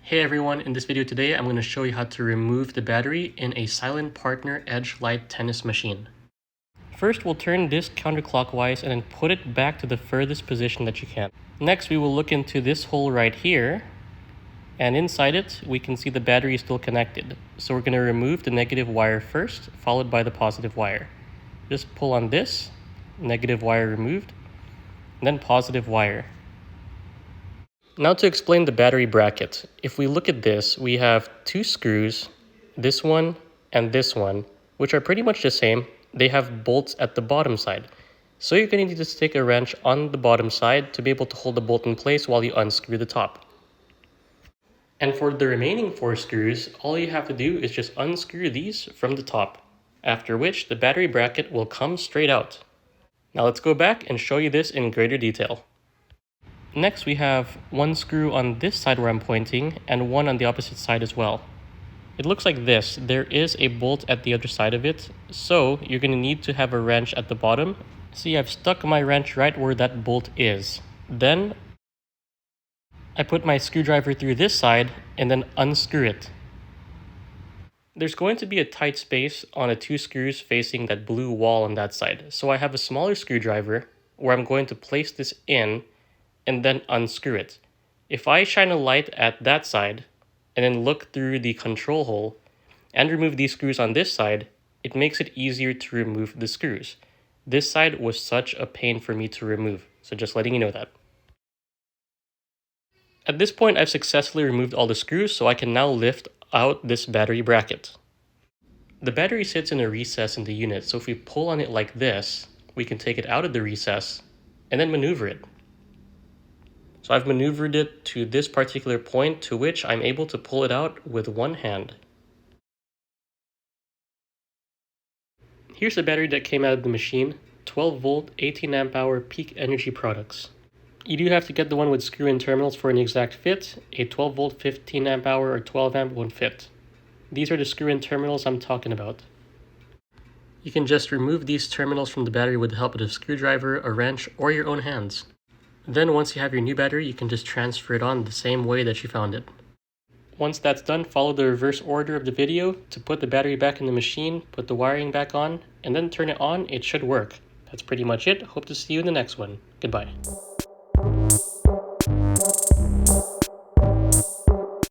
Hey everyone, in this video today I'm going to show you how to remove the battery in a Silent Partner Edge Lite tennis machine. First we'll turn this counterclockwise and then put it back to the furthest position that you can. Next we will look into this hole right here, and inside it we can see the battery is still connected. So we're going to remove the negative wire first, followed by the positive wire. Just pull on this, negative wire removed, and then positive wire. Now to explain the battery bracket. If we look at this, we have two screws, this one and this one, which are pretty much the same. They have bolts at the bottom side. So you're going to need to stick a wrench on the bottom side to be able to hold the bolt in place while you unscrew the top. And for the remaining four screws, all you have to do is just unscrew these from the top, after which the battery bracket will come straight out. Now let's go back and show you this in greater detail. Next we have one screw on this side where I'm pointing and one on the opposite side as well. It looks like this. There is a bolt at the other side of it, so you're going to need to have a wrench at the bottom. See, I've stuck my wrench right where that bolt is. Then I put my screwdriver through this side and then unscrew it. There's going to be a tight space on the two screws facing that blue wall on that side. So I have a smaller screwdriver where I'm going to place this in and then unscrew it. If I shine a light at that side and then look through the control hole and remove these screws on this side, it makes it easier to remove the screws. This side was such a pain for me to remove, so just letting you know that. At this point, I've successfully removed all the screws, so I can now lift out this battery bracket. The battery sits in a recess in the unit, so if we pull on it like this, we can take it out of the recess and then maneuver it. So I've maneuvered it to this particular point to which I'm able to pull it out with one hand. Here's the battery that came out of the machine, 12 volt, 18 amp hour peak energy products. You do have to get the one with screw-in terminals for an exact fit. A 12 volt, 15 amp hour, or 12 amp won't fit. These are the screw-in terminals I'm talking about. You can just remove these terminals from the battery with the help of a screwdriver, a wrench, or your own hands. Then once you have your new battery, you can just transfer it on the same way that you found it. Once that's done, follow the reverse order of the video to put the battery back in the machine, put the wiring back on, and then turn it on. It should work. That's pretty much it. Hope to see you in the next one. Goodbye.